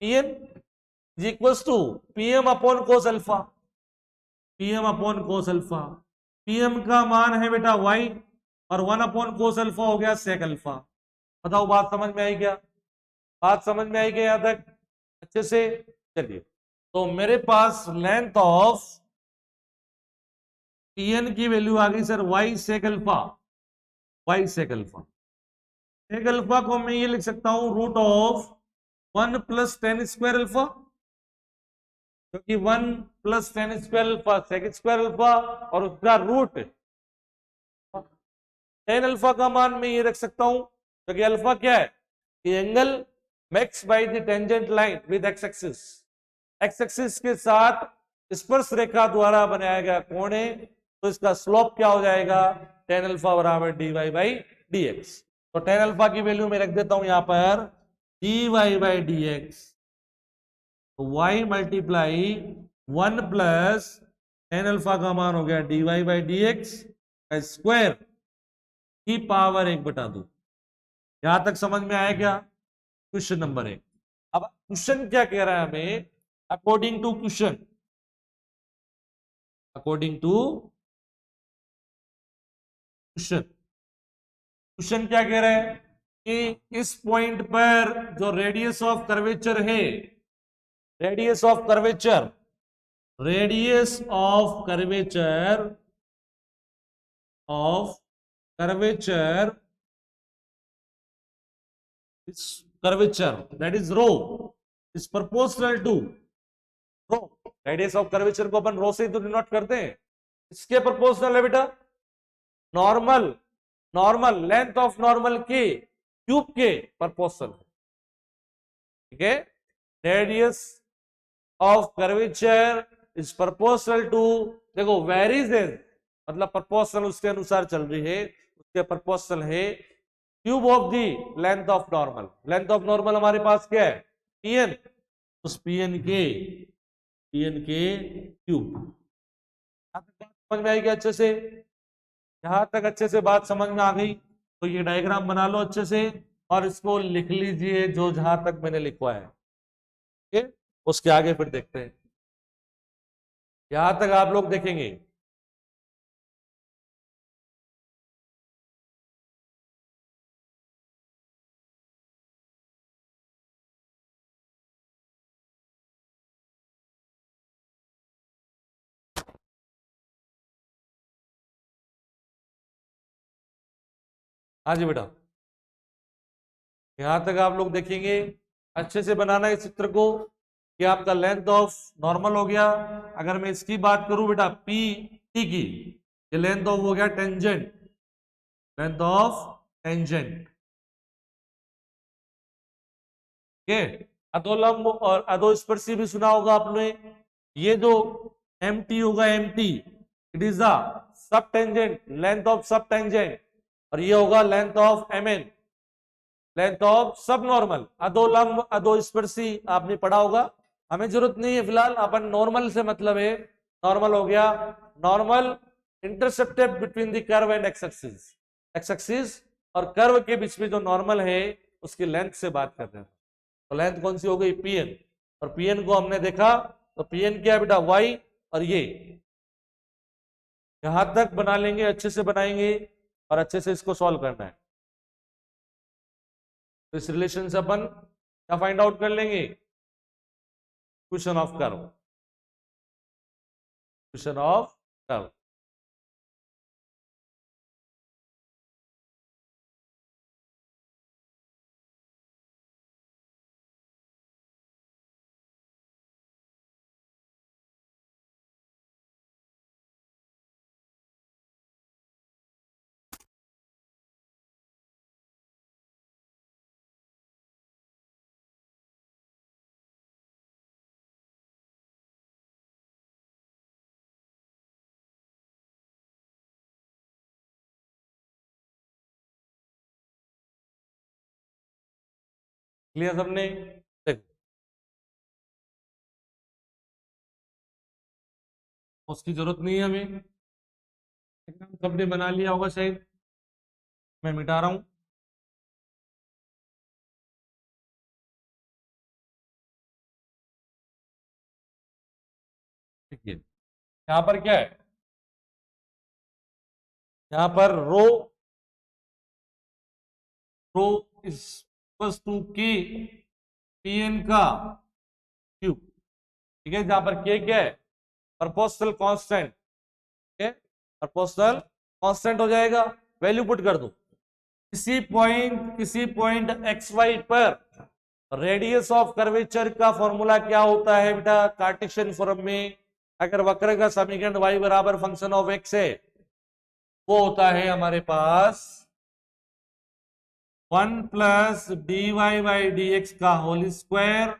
S1: Pn is equals to Pm upon cos alpha, Pm upon cos alpha. Pm का मान है बेटा y, और 1 अपॉन कोस अल्फा हो गया सेक अल्फा। बताओ बात समझ में आई क्या, बात समझ में आई क्या यहां तक अच्छे से? चलिए तो मेरे पास लेंथ ऑफ Pn की वैल्यू आ गई sir y sec alpha, y sec alpha. Sec alpha को मैं ये लिख सकता हूं root of 1 plus tan square alpha, क्योंकि 1 plus tan square alpha sec square alpha, और उसका रूट टेन अल्फा का मान मैं ये रख सकता हूं, क्योंकि अल्फा क्या है, ये angle max by the tangent line with x axis, x axis के साथ स्पर्श रेखा द्वारा बनाया गया कोण है, तो इसका स्लोप क्या हो जाएगा, टेन अल्फा बराबर d y by d x. तो टेन अल्फा की वैल्यू मैं रख देता हूं यहां पर d y by d x, तो y multiply 1 plus tan alpha का मान हो गया d y by d x का स्क्वायर की पावर 1/2। यहां तक समझ में आया क्या, क्वेश्चन नंबर 1। अब क्वेश्चन क्या कह रहा है हमें, according to question, according to question, question क्या कह रहा है कि इस पॉइंट पर जो रेडियस ऑफ कर्वेचर है, radius of curvature, radius of curvature of curvature is curvature, that is rho, is proportional to rho. Radius of curvature को अपन रो से तो डिनोट करते हैं, इसके प्रोपोर्शनल है बेटा normal, normal length of normal के क्यूब के प्रोपोर्शनल, ठीक है। Radius of curvature is proportional to, देखो वेरीज है मतलब प्रोपोर्शनल उसके अनुसार चल रही है, उसके प्रोपोर्शनल है cube of the length of normal. Length of normal हमारे पास क्या है pn, उस pn के क्यूब। समझ में आएगी अच्छे से, यहां तक अच्छे से बात समझ में आ गई तो ये डायग्राम बना लो अच्छे से और इसको लिख लीजिए जो जहां तक मैंने लिखवाया है, ठीक है। उसके आगे फिर देखते हैं, यहां तक आप लोग देखेंगे। हाँ जी बेटा, यहां तक आप लोग देखेंगे, अच्छे से बनाना इस चित्र को कि आपका लेंथ ऑफ नॉर्मल हो गया। अगर मैं इसकी बात करूं बेटा पी टी की, ये लेंथ ऑफ हो गया टेंजेंट, लेंथ ऑफ टेंजेंट, ठीक है। अधोलंब और अधोस्पर्शी भी सुना होगा आपने, ये जो एम टी होगा m t, it is the sub tangent, length of sub tangent, और ये होगा length of m n, length of sub normal. अधोलंब अधोस्पर्शी आपने पढ़ा होगा, हमें जरूरत नहीं है फिलहाल, अपन नॉर्मल से मतलब है, नॉर्मल हो गया, normal intercepted between the curve and x axis, x axis और कर्व के बीच में जो नॉर्मल है उसकी लेंथ से बात कर रहे हैं। तो लेंथ कौन सी हो गई पीएन, और पीएन को हमने देखा तो पीएन क्या है बेटा वाई, और ये यहां तक बना लेंगे, अच्छे से बनाएंगे और अच्छे से इसको सॉल्व करना है। तो इस रिलेशन से अपन क्या फाइंड आउट कर लेंगे, question of curve, question of curve. Clear सबने, देखो उसकी जरूरत नहीं है हमें, सबने बना लिया होगा शायद, मैं मिटा रहा हूं। देखिए यहां पर क्या है, यहां पर रो, रो इज टू के पीएन का क्यूब, ठीक है, जहां पर के क्या है प्रोपोर्शनल कांस्टेंट, ठीक है, प्रोपोर्शनल कांस्टेंट हो जाएगा, वैल्यू पुट कर दो। किसी पॉइंट एक्स वाई पर रेडियस ऑफ कर्वेचर का फॉर्मूला क्या होता है बेटा कार्टेशियन फॉर्म में, अगर वक्र का समीकरण y बराबर फंक्शन ऑफ x है, वो होता है हमारे पास 1 plus dy by d x का होल स्क्वायर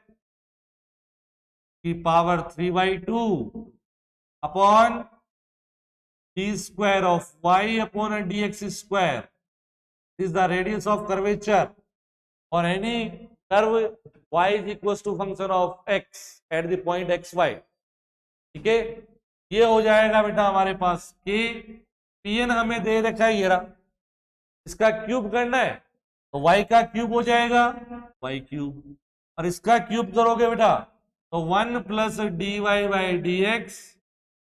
S1: की power 3/2 upon D square of y upon D x square is the radius of curvature or any curve y is equals to function of x at the point xy, ठीक है। ये हो जाएगा बेटा हमारे पास के पीएन हमें दे रखा है, ये रहा, इसका क्यूब करना है तो y का क्यूब हो जाएगा y क्यूब, और इसका क्यूब करोगे बेटा तो 1 plus d y by d x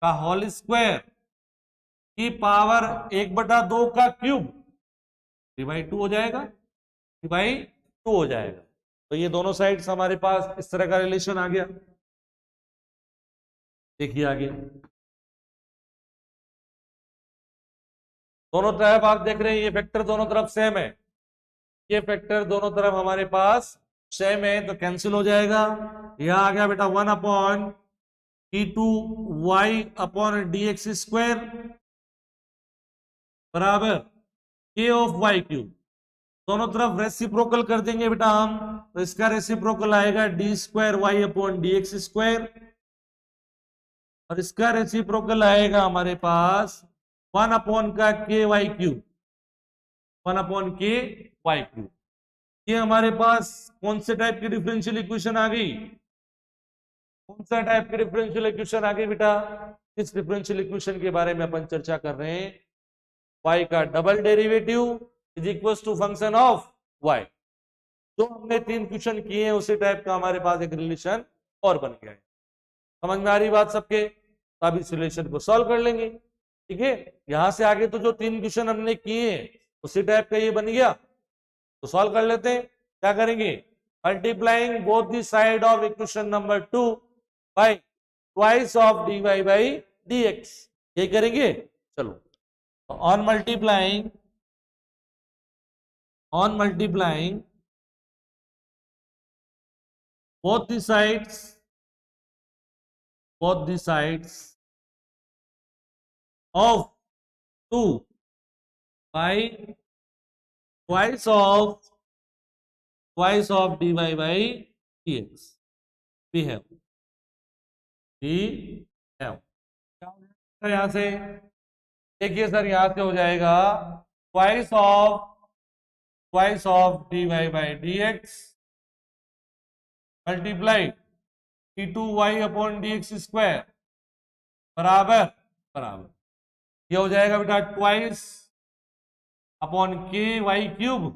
S1: का होल स्क्वायर की पावर 1/2 का क्यूब 3/2 हो जाएगा, 3/2 हो जाएगा। तो ये दोनों साइड्स हमारे पास इस तरह का रिलेशन आ गया। देखिए आगे दोनों तरफ आप देख रहे हैं ये फैक्टर दोनों तरफ सेम है, ये फैक्टर दोनों तरफ हमारे पास सेम है, तो कैंसिल हो जाएगा। यह आ गया बेटा 1/2y/dx² बराबर k/y³ दोनों तरफ रेसिप्रोकल कर देंगे बेटा हम, तो इसका रेसिप्रोकल आएगा d²y/dx², और इसका रेसिप्रोकल आएगा हमारे पास 1/k/y³, 1/k/y³। ये हमारे पास कौन से टाइप की डिफरेंशियल इक्वेशन आ गई, कौन सा टाइप की डिफरेंशियल इक्वेशन आ गई बेटा? इस डिफरेंशियल इक्वेशन के बारे में अपन चर्चा कर रहे हैं। y का double derivative is equal to function of y। जो हमने 3 क्वेश्चन किए हैं उसी टाइप का हमारे पास एक रिलेशन और बन गया है। समझ में आ रही बात सबके? तो अब इस रिलेशन को सॉल्व कर लेंगे। ठीक है, यहां से आगे तो जो 3 क्वेश्चन हमने किए हैं उसी टाइप का ये बन गया, तो सॉल्व कर लेते हैं। क्या करेंगे? Multiplying both the side of equation number 2 bye twice of dy by dx, ये करेंगे। चलो, on multiplying both the sides of 2 by twice of dy by dx, we have यहां से देखिए सर, यहां से हो जाएगा twice of dy by dx multiply d2y/dx² बराबर ये हो जाएगा बेटा twice upon k/y³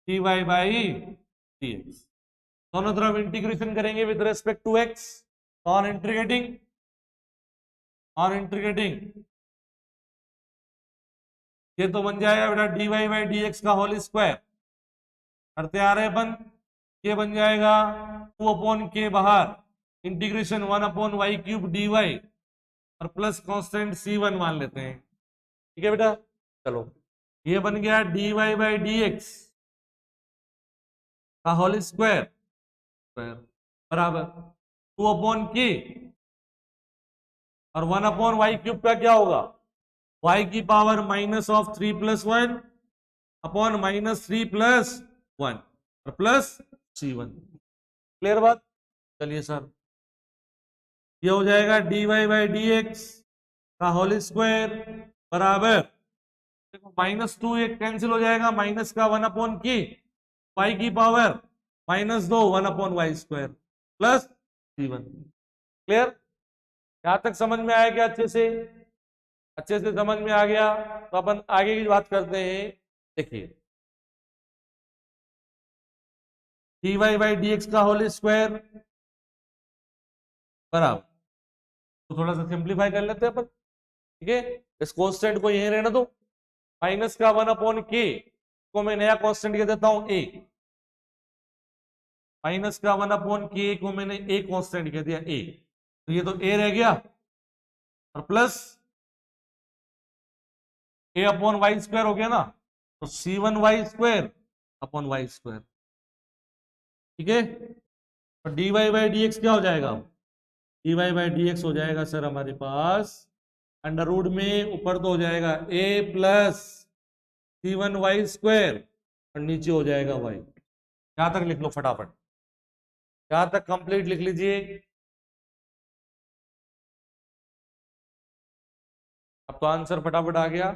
S1: dy by dx। दोनों तरफ इंटीग्रेशन करेंगे with respect to x, on integrating ये तो बन जाएगा बेटा dy बाई dx का होल स्क्वायर, करते आ रहे अपन, ये बन जाएगा 2/k बाहर, इंटीग्रेशन 1/y³ dy और प्लस कांस्टेंट c1 मान लेते हैं। ठीक है बेटा, चलो ये बन गया dy बाई dx का होल स्क्वायर बराबर 2/k और 1/y³ का क्या होगा, y की पावर -3+1 अपॉन -3+1 और प्लस c1। क्लियर बात? चलिए सर, ये हो जाएगा dy बाई dx का होल स्क्वायर बराबर, देखो -2 एक कैंसिल हो जाएगा, माइनस का 1/k, y की power -2 1/y² plus c1। Clear? यहां तक समझ में आया क्या? अच्छे से समझ में आ गया, तो अपन आगे की बात करते हैं। देखिए dy बाई dx का होल स्क्वायर बराबर, तो थोड़ा सा सिंप्लीफाई कर लेते हैं अपन। ठीक है, इस कांस्टेंट को यहीं रहने दो, माइनस का 1/k को मैं नया कांस्टेंट दे देता हूं a, माइनस का 1/k को मैंने a कांस्टेंट कह दिया a, तो ये तो a रह गया और प्लस a/y² हो गया ना, तो c1y² अपॉन y²। ठीक है, तो dy बाई dx क्या हो जाएगा? dy बाई dx हो जाएगा सर हमारे पास अंडर रूट में ऊपर तो हो जाएगा a प्लस c1y² और नीचे हो जाएगा y। यहां तक लिख लो फटाफट, यहां तक कंप्लीट लिख लीजिए। अब तो आंसर फटाफट आ गया,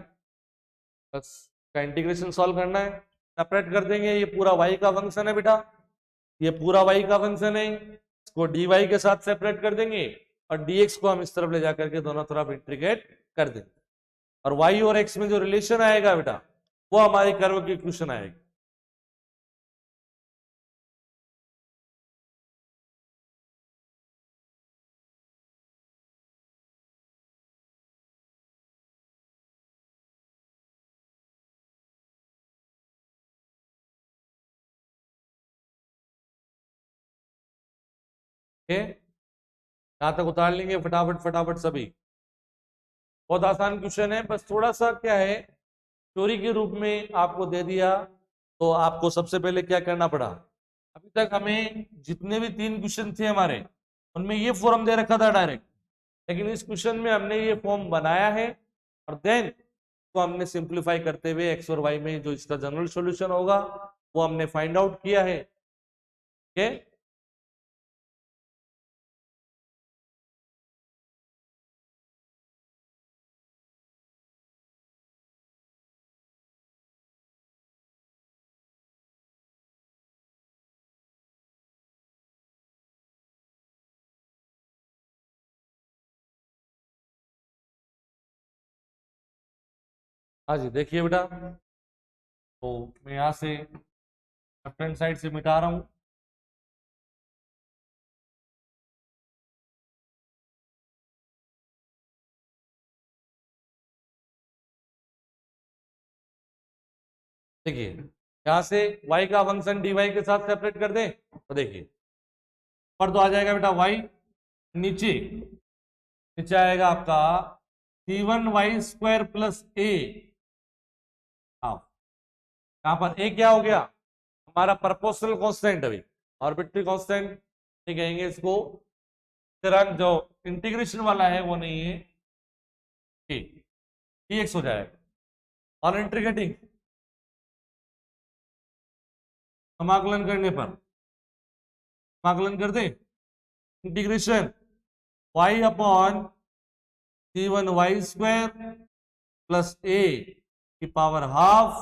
S1: बस का इंटीग्रेशन सॉल्व करना है। सेपरेट कर देंगे, ये पूरा y का फंक्शन है बेटा, ये पूरा y का फंक्शन है, इसको dy के साथ सेपरेट कर देंगे और dx को हम इस तरफ ले जाकर के दोनों तरफ इंटीग्रेट कर देंगे, और y और x में जो रिलेशन आएगा बेटा वो हमारी कर्व की इक्वेशन आएगी। यहां तक उतार लेंगे फटाफट फटाफट सभी। बहुत आसान क्वेश्चन है, बस थोड़ा सा क्या है, थ्योरी के रूप में आपको दे दिया तो आपको सबसे पहले क्या करना पड़ा। अभी तक हमें जितने भी 3 क्वेश्चन थे हमारे, उनमें ये फॉर्म दे रखा था डायरेक्ट, लेकिन इस क्वेश्चन में हमने ये फॉर्म बनाया है और देन तो हमने सिंप्लीफाई करते हुए एक्स और वाई में जो इसका जनरल सॉल्यूशन होगा वो हमने फाइंड आउट किया है। ओके, हाँ जी देखिए बेटा, तो मैं यहां से लेफ्ट हैंड साइड से मिटा रहा हूं। देखिए यहां से y का फंक्शन dy के साथ सेपरेट कर दें तो देखिए पर तो आ जाएगा बेटा y, नीचे नीचे आएगा आपका c1y² प्लस a। हाँ, यहाँ पर a क्या हो गया, हमारा प्रोपोर्शनल कांस्टेंट, अभी आर्बिट्री कांस्टेंट नहीं कहेंगे इसको, स्थिरांक जो इंटीग्रेशन वाला है वो नहीं है, dx हो जाएगा और इंटीग्रेटिंग समाकलन करने पर, समाकलन कर दे integration y upon c1y² plus a की पावर हाफ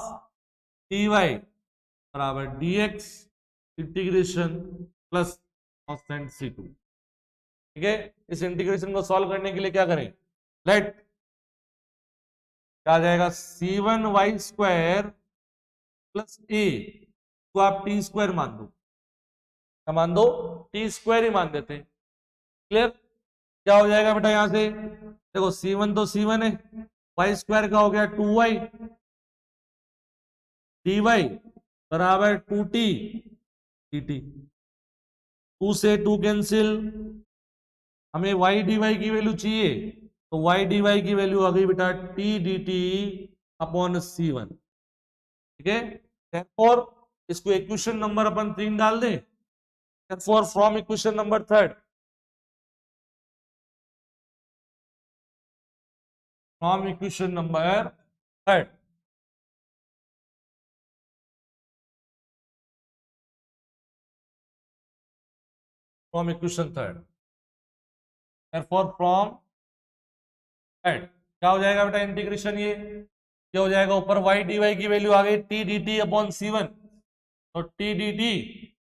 S1: dy बराबर dx integration plus constant c2। ठीक है, इस इंटीग्रेशन को सॉल्व करने के लिए क्या करें, लेट क्या आ जाएगा c1y² प्लस a को आप t² मान दो, क्या मान दो, t² ही मान देते हैं। क्लियर, क्या हो जाएगा बेटा यहां से, देखो c1 तो c1 है, y² का हो गया 2y, dy बराबर 2t dt, 2 से 2 कैंसिल, हमें y dy की वैल्यू चाहिए तो y dy की वैल्यू आ गई बेटा t dt अपॉन c1। ठीक है, therefore इसको इक्वेशन नंबर अपन 3 डाल दें, therefore from equation number 3, from equation number 3, from equation 3, therefore from 3 क्या हो जाएगा बेटा इंटीग्रेशन, ये क्या हो जाएगा, ऊपर y dy की वैल्यू आ गई t dt अपॉन c1, तो t dt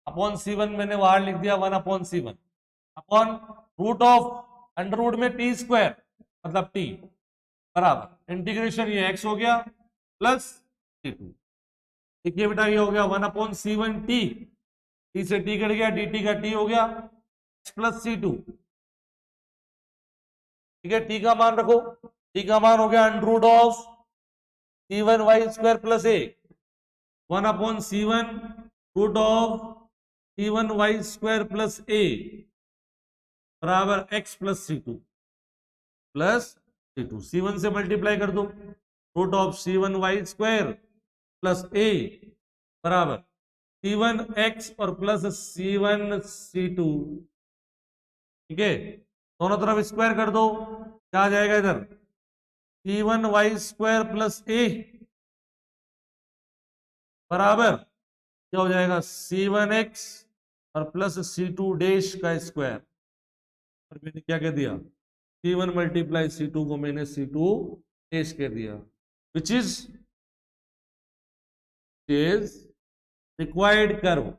S1: अपॉन c1 मैंने बाहर लिख दिया 1 upon c1 upon root of under root में t² मतलब t बराबर इंटीग्रेशन ये x हो गया प्लस c2। देखिए बेटा ये हो गया 1 अपॉन c1 t, t से t कट गया, dt का t हो गया x प्लस c2। ठीक है, t का मान रखो, t का मान हो गया under root of c1y² plus a, 1 upon c1 root of c1y² plus a बराबर x plus c2 plus c2, c1 से मल्टीप्लाई कर दो, root of c1y² plus a बराबर c1x और प्लस c1 c2। ठीक है, दोनों तरफ स्क्वायर कर दो, क्या आ जाएगा इधर c1y² प्लस a बराबर क्या हो जाएगा c1x और प्लस c2 डैश का स्क्वायर, और मैंने क्या कह दिया c1 मल्टीप्लाई c2 को मैंने c2 डैश कह दिया, which is required curve,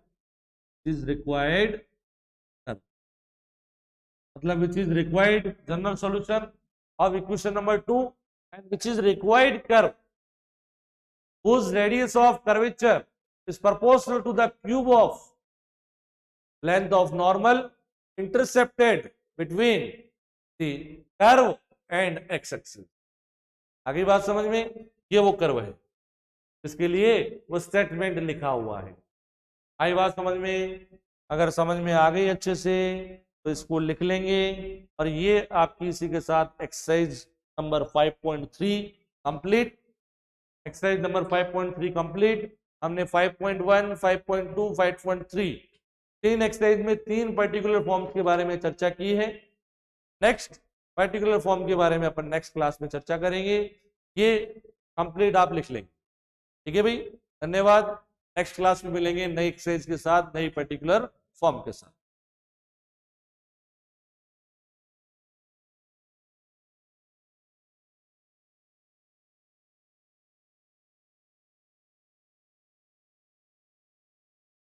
S1: is required curve मतलब which is required general solution of equation number 2 and which is required curve whose radius of curvature is proportional to the cube of length of normal intercepted between the curve and x-axis। आगे बात समझ में, ये वो कर्व है इसके लिए वो स्टेटमेंट लिखा हुआ है। आई बात समझ में, अगर समझ में आ गई अच्छे से तो इसको लिख लेंगे। और ये आपकी इसी के साथ exercise number 5.3 complete. Exercise number 5.3 complete. हमने 5.1, 5.2, 5.3 तीन एक्सरसाइज में तीन पर्टिकुलर फॉर्म्स के बारे में चर्चा की है। नेक्स्ट पर्टिकुलर फॉर्म के बारे में अपन नेक्स्ट क्लास में चर्चा करेंगे। ये कंप्लीट आप लिख लेंगे। ठीक है भाई, धन्यवाद। नेक्स्ट क्लास में मिलेंगे नई एक्सरसाइज के साथ, नई पर्टिकुलर फॉर्म के साथ।